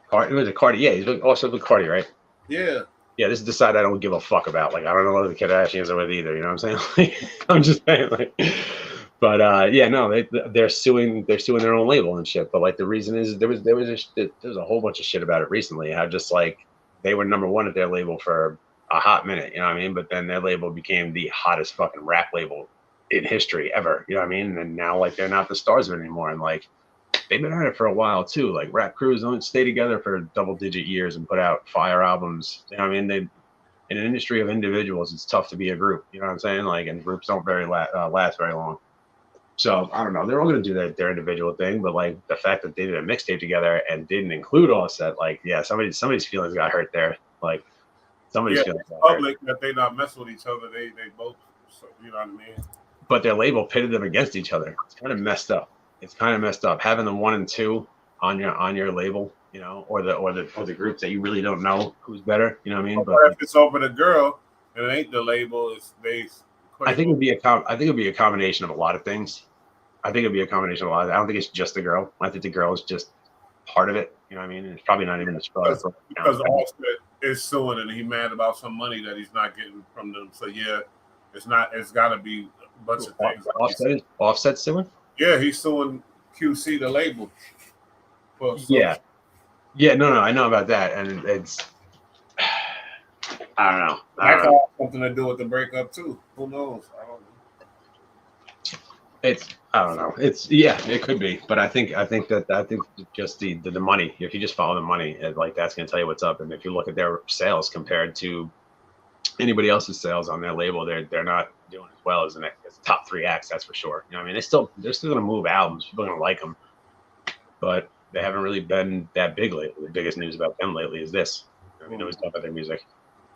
Cardi? Was it Cardi? Yeah, he's also with Cardi, right? Yeah. Yeah, this is the side I don't give a fuck about. Like, I don't know what the Kardashians are with either. You know what I'm saying? Like, I'm just saying, like, but yeah, no, they're suing their own label and shit. But like, the reason is there was a whole bunch of shit about it recently. How just like they were number one at their label for a hot minute, you know what I mean? But then their label became the hottest fucking rap label in history ever, you know what I mean? And now like they're not the stars of it anymore, and like they've been at it for a while too. Like rap crews don't stay together for double-digit years and put out fire albums. You know what I mean? In an industry of individuals, it's tough to be a group. You know what I'm saying? Like, and groups don't last very long. So I don't know. They're all gonna do their individual thing, but like the fact that they did a mixtape together and didn't include Offset, like, yeah, somebody's feelings got hurt there. Like somebody's feelings got public hurt. That they not mess with each other. They both, you know what I mean? But their label pitted them against each other. It's kind of messed up. Having the 1 and 2 on your label, you know, or the groups that you really don't know who's better. You know what I mean? But if it's over the girl and it ain't the label, it's they. I think it'd be a combination of a lot of things. I think it'd be a combination of a lot. I don't think it's just the girl. I think the girl is just part of it. You know what I mean? And it's probably not even the straw. Because Offset is suing and he's mad about some money that he's not getting from them. So yeah, it's not. It's got to be a bunch of things. Offset suing? Yeah, he's suing QC, the label. Yeah. No, I know about that, and it's. I don't know. That could have something to do with the breakup too. Who knows? I don't know. I don't know. It could be, but I think just the money. If you just follow the money, like that's gonna tell you what's up. And if you look at their sales compared to anybody else's sales on their label, they're not doing as well as the top 3 acts. That's for sure. You know what I mean? They're still gonna move albums. People are gonna like them, but they haven't really been that big lately. The biggest news about them lately is this. I mean, nobody's talking about their music.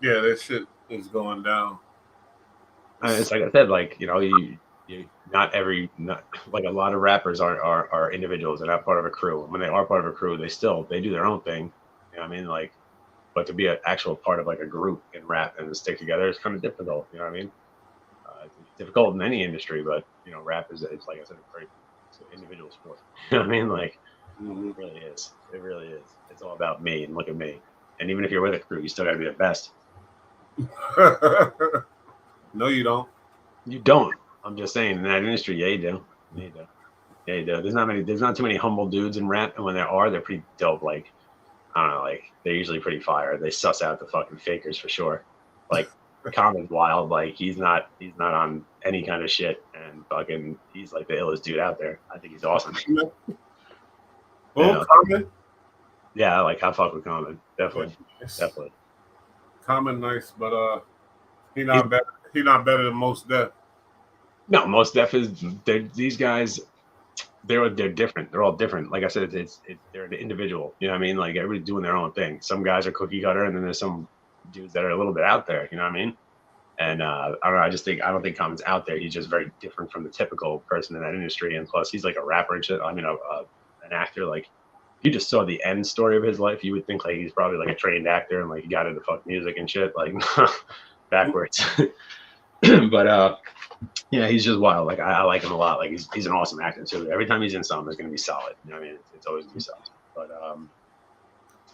Yeah, that shit is going down. It's like I said, like, you know, not like a lot of rappers are individuals. They're not part of a crew. When they are part of a crew, they do their own thing. You know what I mean? Like, but to be an actual part of like a group in rap and to stick together is kind of difficult. You know what I mean? It's difficult in any industry, but you know, rap is like I said, it's an individual sport. You know what I mean? Like, it really is. It really is. It's all about me and look at me. And even if you're with a crew, you still got to be the best. No, you don't. You don't. I'm just saying, in that industry, yeah, you do. Yeah, you do. There's not too many humble dudes in rap, and when there are, they're pretty dope. Like, I don't know, like they're usually pretty fire. They suss out the fucking fakers for sure. Like, Common's wild. Like, he's not on any kind of shit, and fucking, he's like the illest dude out there. I think he's awesome. Common? Yeah, I fuck with Common. Definitely. Common nice, but he's not better than Mos Def. No, Mos Def is these guys. They're different. They're all different. Like I said, they're an individual. You know what I mean? Like everybody's doing their own thing. Some guys are cookie cutter, and then there's some dudes that are a little bit out there. You know what I mean? And I don't know. I don't think Common's out there. He's just very different from the typical person in that industry. And plus, he's like a rapper and shit. I mean, an actor. Like you just saw the end story of his life, you would think like he's probably like a trained actor and like he got into fuck music and shit, like backwards. But yeah, he's just wild. Like I like him a lot. Like he's an awesome actor too. Every time he's in something, it's gonna be solid. You know what I mean? It's always gonna be solid. But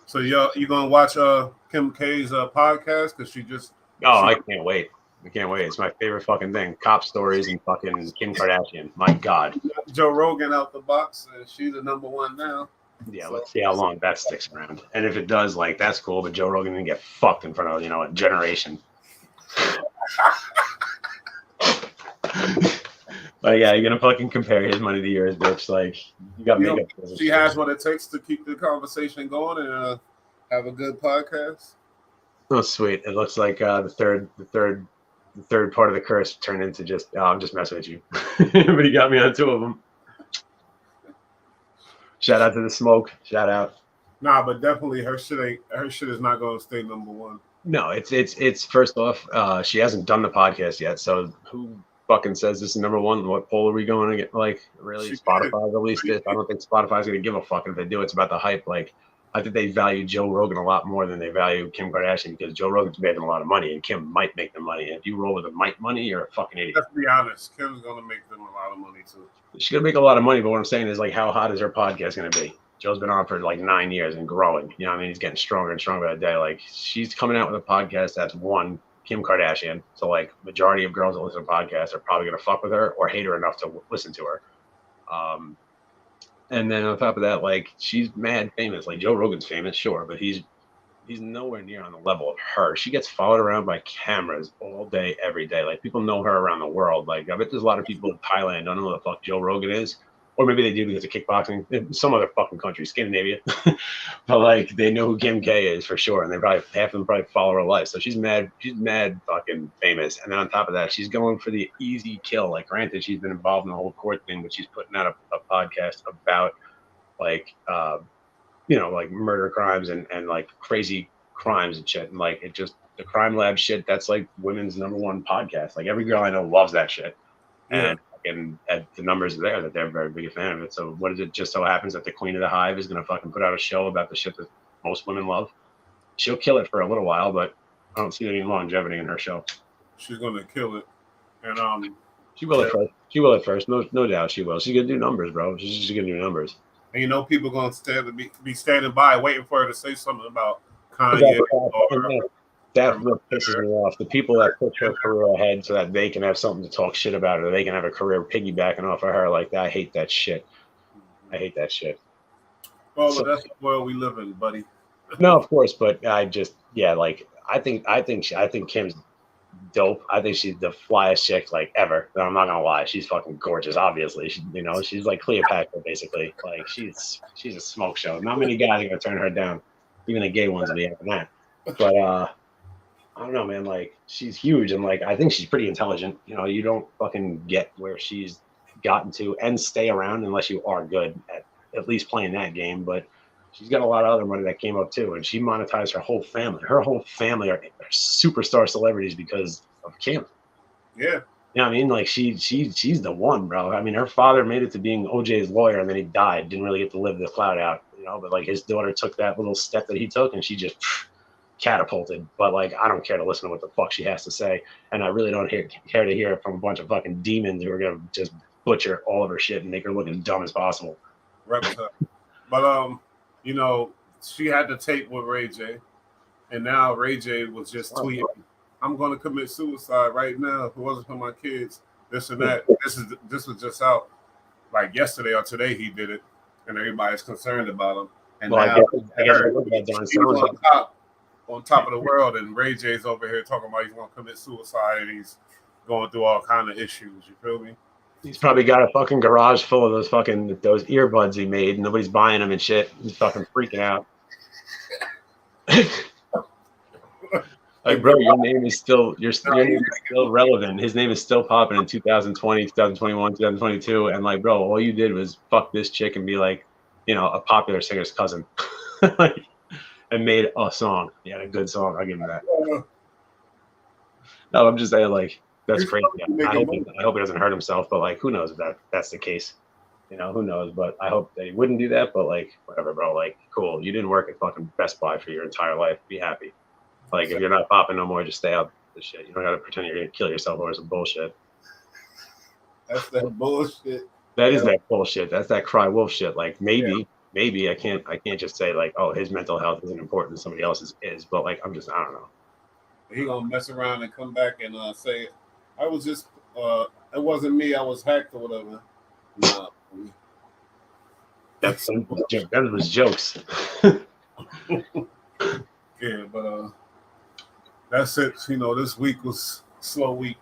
so you gonna watch Kim K's podcast because she just? I can't wait. I can't wait. It's my favorite fucking thing. Cop stories and fucking Kim Kardashian. My God. Joe Rogan out the box, and she's the #1 now. Yeah, so, let's see how long that sticks around. And if it does, like, that's cool. But Joe Rogan didn't get fucked in front of, a generation. But yeah, you're gonna fucking compare his money to yours, bitch. Like, you got makeup. She has what it takes to keep the conversation going and have a good podcast. Oh, sweet! It looks like the third part of the curse turned into just, I'm just messing with you. But he got me on 2 of them. Shout out to the smoke. Shout out. Nah, but definitely her shit is not going to stay #1. No, it's first off, she hasn't done the podcast yet. So who fucking says this is #1? What poll are we going to get? Like, really? Spotify released it. I don't think Spotify's going to give a fuck if they do. It's about the hype. Like, I think they value Joe Rogan a lot more than they value Kim Kardashian because Joe Rogan's made them a lot of money and Kim might make them money. And if you roll with the might money, you're a fucking idiot. Let's be honest. Kim's going to make them a lot of money too. She's going to make a lot of money, but what I'm saying is, like, how hot is her podcast going to be? Joe's been on for like 9 years and growing. You know what I mean? He's getting stronger and stronger by the day. Like, she's coming out with a podcast that's Kim Kardashian. So, like, majority of girls that listen to podcasts are probably going to fuck with her or hate her enough to listen to her. And then on top of that, like, she's mad famous. Like, Joe Rogan's famous, sure, but he's nowhere near on the level of her. She gets followed around by cameras all day, every day. Like, people know her around the world. Like, I bet there's a lot of people in Thailand don't know who the fuck Joe Rogan is. Or maybe they do because of kickboxing in some other fucking country, Scandinavia. But like, they know who Kim K is for sure, and half of them probably follow her life. So she's mad fucking famous. And then on top of that, she's going for the easy kill. Like, granted, she's been involved in the whole court thing, but she's putting out a podcast about like like murder crimes and like crazy crimes and shit. And like, it just, the Crime Lab shit, that's like women's #1 podcast. Like, every girl I know loves that shit. Yeah. And the numbers are there that they're a very big a fan of it. So what is it? Just so happens that the Queen of the Hive is going to fucking put out a show about the shit that most women love. She'll kill it for a little while, but I don't see any longevity in her show. She's going to kill it, and she will at first. She will at first. No doubt she will. She's going to do numbers, bro. She's just going to do numbers. And people going to be standing by waiting for her to say something about Kanye. That pisses me off. The people that push her career ahead so that they can have something to talk shit about, or they can have a career piggybacking off of her like that. I hate that shit. Well, that's the world we live in, buddy. No, of course, but I just, like, I think Kim's dope. I think she's the flyest chick like ever. I'm not gonna lie, she's fucking gorgeous. Obviously, she's like Cleopatra basically. Like, she's a smoke show. Not many guys are gonna turn her down. Even the gay ones will be having that. But I don't know, man. Like, she's huge, and like, I think she's pretty intelligent. You don't fucking get where she's gotten to and stay around unless you are good at least playing that game. But she's got a lot of other money that came up too, and she monetized her whole family. Her whole family are superstar celebrities because of Kim. Yeah. You know what I mean? Like, she's the one, bro. I mean, her father made it to being OJ's lawyer, and then he died. Didn't really get to live the cloud out, But like, his daughter took that little step that he took, and she just catapulted. But like, I don't care to listen to what the fuck she has to say, and I really don't care to hear it from a bunch of fucking demons who are gonna just butcher all of her shit and make her look as dumb as possible. Right. But she had the tape with Ray J, and now Ray J was just tweeting, "I'm going to commit suicide right now if it wasn't for my kids." This and that. This was just out like yesterday or today. He did it, and everybody's concerned about him. And now I guess on top of the world, and Ray J's over here talking about he's going to commit suicide and he's going through all kind of issues. You feel me? He's probably got a fucking garage full of those earbuds he made, and nobody's buying them and shit. He's fucking freaking out. Like, bro, your name is still relevant. His name is still popping in 2020, 2021, 2022, and like, bro, all you did was fuck this chick and be like, a popular singer's cousin. Like, and made a song. He had a good song. I'll give him that. No, I'm just saying, like, that's crazy. I hope he doesn't hurt himself, but like, who knows if that's the case. You know, who knows? But I hope they wouldn't do that. But like, whatever, bro. Like, cool. You didn't work at fucking Best Buy for your entire life. Be happy. Like, if you're not popping no more, just stay out the shit. You don't gotta pretend you're gonna kill yourself over some bullshit. That's that bullshit. That is that bullshit. That's that cry wolf shit. Like, maybe I can't just say like, oh, his mental health isn't important and somebody else's is. But like, I don't know. He gonna mess around and come back and say, I was just it wasn't me, I was hacked or whatever. Nah. That was jokes. Yeah, but that's it. You know, this week was a slow week.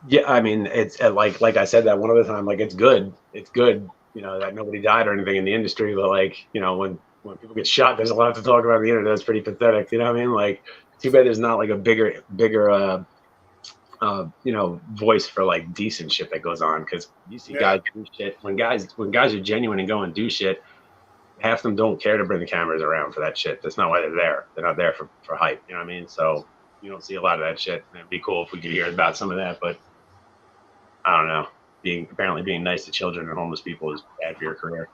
Yeah, I mean, it's like I said that one other time. Like, it's good. It's good. You know, that nobody died or anything in the industry, but like, you know, when people get shot, there's a lot to talk about on the internet. That's pretty pathetic. You know what I mean? Like, too bad there's not like a bigger you know, voice for like decent shit that goes on, because you see guys do shit when guys are genuine and go and do shit. Half of them don't care to bring the cameras around for that shit. That's not why they're there. They're not there for hype. You know what I mean? So you don't see a lot of that shit. It'd be cool if we could hear about some of that, but I don't know. Apparently being nice to children and homeless people is bad for your career.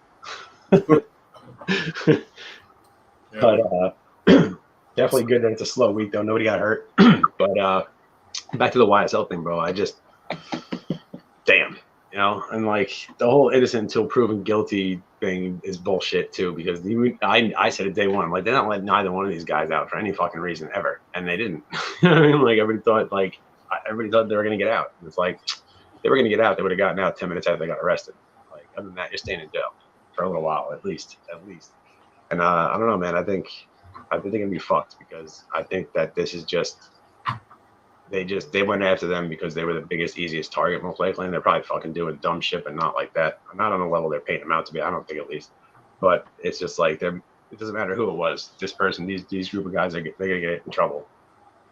But definitely good that it's a slow week though. Nobody got hurt. But back to the YSL thing, bro. Damn, you know, and like the whole innocent until proven guilty thing is bullshit too, because I said it day one, like, they're not letting neither one of these guys out for any fucking reason ever, and they didn't. You know what I mean? Like, everybody thought they were gonna get out. It's like, if they were gonna get out, they would have gotten out 10 minutes after they got arrested. Like, other than that, you're staying in jail for a little while at least. And I don't know, man. I think they're gonna be fucked, because I think that this is just. They went after them because they were the biggest, easiest target, most likely, and they're probably fucking doing dumb shit, but not like that. Not on the level they're painting them out to be, I don't think, at least. But it's just like, it doesn't matter who it was. This person, these group of guys, they're gonna get in trouble.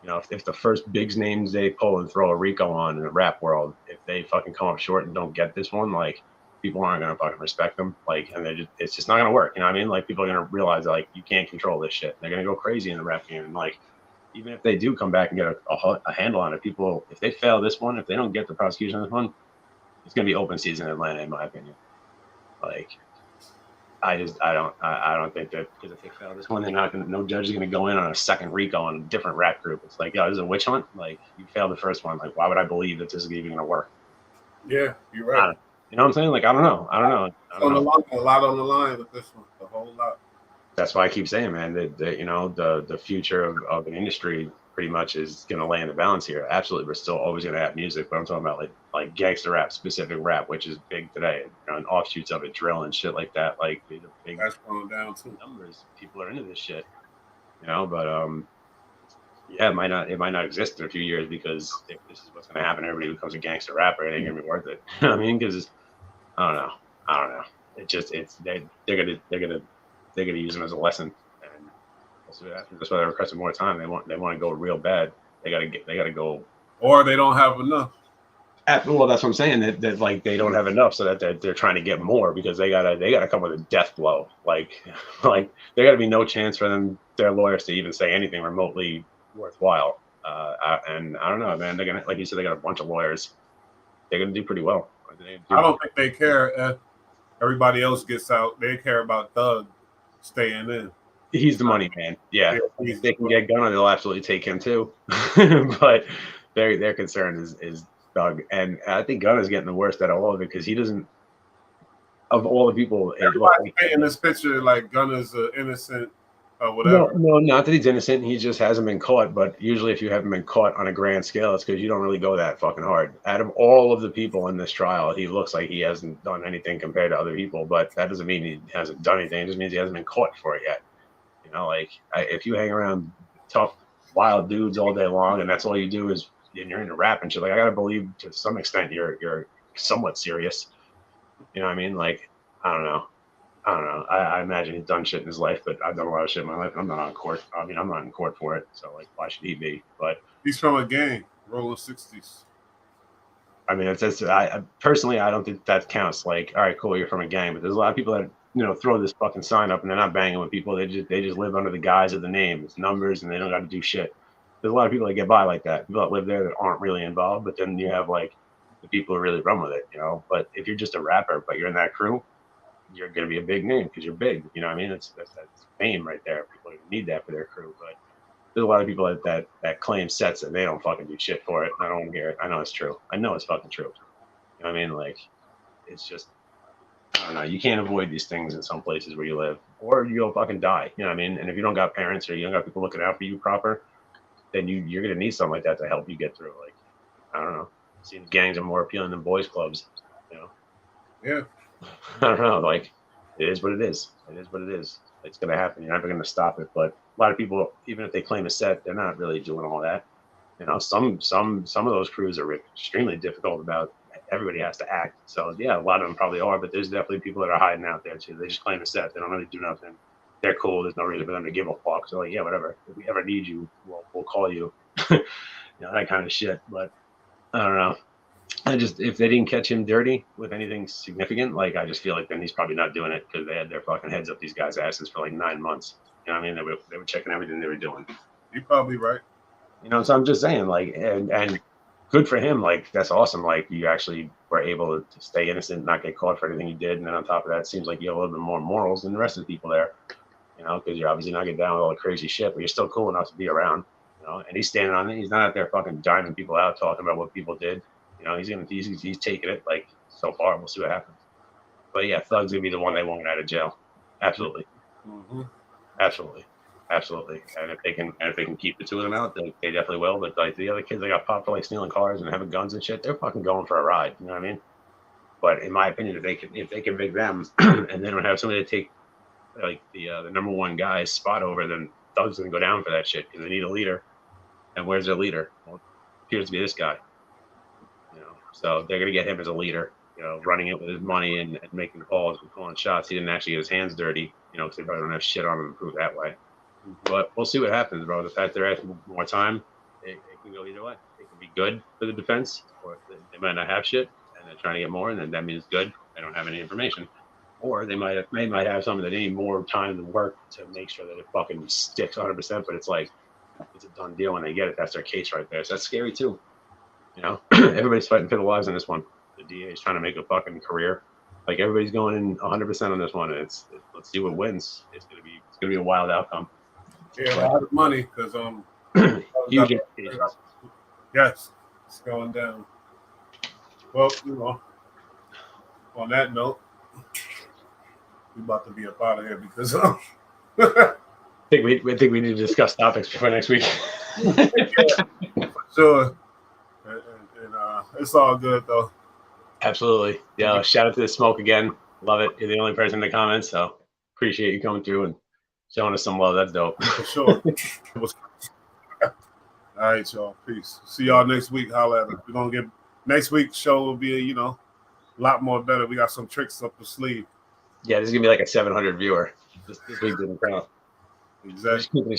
You know, if the first big names they pull and throw a RICO on in the rap world, if they fucking come up short and don't get this one, like, people aren't gonna fucking respect them. Like, and it's just not gonna work. You know what I mean? Like, people are gonna realize, like, you can't control this shit. They're gonna go crazy in the rap game, and like, even if they do come back and get a handle on it, people, if they fail this one, if they don't get the prosecution on this one, it's going to be open season in Atlanta, in my opinion. Like, I don't think that, because if they fail this one, no judge is going to go in on a second RICO on a different rap group. It's like, yo, this is a witch hunt. Like, you failed the first one. Like, why would I believe that this is even going to work? Yeah, you're right. You know what I'm saying? Like, I don't know. A lot on the line with this one, a whole lot. That's why I keep saying, man, that you know, the future of an industry pretty much is going to lay in the balance here. Absolutely, we're still always going to have music, but I'm talking about like gangster rap, specific rap, which is big today, and offshoots of it, drill and shit like that. Like, the big, that's going down too. Numbers, people are into this shit, you know. But yeah, it might not exist in a few years, because if this is what's going to happen, everybody becomes a gangster rapper. It ain't going to be worth it. You know what I mean? Because I don't know. They're gonna use them as a lesson, and we'll see what happens. That's why they're requesting more time. They want to go real bad. They gotta go, or they don't have enough. Well, that's what I'm saying. That like, they don't have enough, so that they're trying to get more, because they gotta come with a death blow. Like there gotta be no chance for their lawyers to even say anything remotely worthwhile. And I don't know, man. They're gonna, like you said, they got a bunch of lawyers. They're gonna do pretty well. I don't think they care if everybody else gets out. They care about Thug staying in. He's the money man. Yeah, if they can get Gunna, they'll absolutely take him too. But their concern is Thug, and I think Gunna's getting the worst out of all of it, because he doesn't. Of all the people, everybody's painting this picture like Gunna's innocent or whatever. No, not that he's innocent. He just hasn't been caught. But usually, if you haven't been caught on a grand scale, it's because you don't really go that fucking hard. Out of all of the people in this trial, he looks like he hasn't done anything compared to other people. But that doesn't mean he hasn't done anything. It just means he hasn't been caught for it yet. You know, like, if you hang around tough, wild dudes all day long, and that's all you do is, and you're into rap and shit, like, I gotta believe to some extent you're somewhat serious. You know what I mean? Like, I don't know. I imagine he's done shit in his life, but I've done a lot of shit in my life. I'm not on court. I mean, I'm not in court for it. So, like, why should he be? But he's from a gang, rolling 60s. I mean, I personally, I don't think that counts. Like, all right, cool, you're from a gang, but there's a lot of people that, you know, throw this fucking sign up and they're not banging with people. They just live under the guise of the name. It's numbers, and they don't got to do shit. There's a lot of people that get by like that. People that live there that aren't really involved. But then you have, like, the people who really run with it, But if you're just a rapper, but you're in that crew, you're going to be a big name because you're big. You know what I mean? That's fame right there. People need that for their crew. But there's a lot of people that claim sets and they don't fucking do shit for it. I don't want to hear it. I know it's true. I know it's fucking true. You know what I mean? Like, it's just, I don't know. You can't avoid these things in some places where you live, or you'll fucking die. You know what I mean? And if you don't got parents or you don't got people looking out for you proper, then you're going to need something like that to help you get through. Like, I don't know. It seems gangs are more appealing than boys clubs, Yeah. I don't know. Like, it is what it is. It is what it is. It's going to happen. You're never going to stop it. But a lot of people, even if they claim a set, they're not really doing all that. Some of those crews are extremely difficult about. Everybody has to act. So yeah, a lot of them probably are, but there's definitely people that are hiding out there too. They just claim a set. They don't really do nothing. They're cool. There's no reason for them to give a fuck. So like, yeah, whatever. If we ever need you, we'll call you. That kind of shit. But I don't know. If they didn't catch him dirty with anything significant, like I just feel like then he's probably not doing it because they had their fucking heads up these guys' asses for like 9 months. You know what I mean? They were checking everything they were doing. You're probably right. So I'm just saying, like, and good for him. Like, that's awesome. Like, you actually were able to stay innocent, not get caught for anything you did. And then on top of that, it seems like you have a little bit more morals than the rest of the people there, because you're obviously not getting down with all the crazy shit, but you're still cool enough to be around, and he's standing on it. He's not out there fucking diming people out, talking about what people did. He's taking it, like, so far. We'll see what happens. But yeah, Thug's going to be the one they want out of jail. Absolutely. Mm-hmm. Absolutely. And if they can keep the two of them out, they definitely will. But like the other kids that got popped for like stealing cars and having guns and shit, they're fucking going for a ride. You know what I mean? But in my opinion, if they convict them and they don't have somebody to take like the number one guy's spot over, then Thug's gonna go down for that shit because they need a leader. And where's their leader? Well, it appears to be this guy. So they're gonna get him as a leader. Running it with his money and making calls and calling shots. He didn't actually get his hands dirty. Because they probably don't have shit on him to prove that way. But we'll see what happens, bro. The fact they're asking more time, it can go either way. It can be good for the defense, or they might not have shit, and they're trying to get more, and then that means good. They don't have any information. Or they might have something that they need more time to work to make sure that it fucking sticks 100%, but it's like, it's a done deal when they get it. That's their case right there. So that's scary, too. Everybody's fighting for their lives on this one. The DA is trying to make a fucking career. Like, everybody's going in 100% on this one, and let's see what wins. It's gonna be a wild outcome. Yeah, a lot of money because huge. Yes, it's going down. Well, on that note, we're about to be up out of here because I think we need to discuss topics before next week. Yeah, for sure. And it's all good though. Absolutely. Yeah. Shout out to the Smoke again. Love it. You're the only person in the comments, so appreciate you coming through and showing us some love. That's dope. For sure. All right, y'all. Peace. See y'all next week. Holla at us. We're gonna get next week's show will be a lot more better. We got some tricks up the sleeve. Yeah, this is gonna be like a 700 viewer. This week didn't count. Exactly.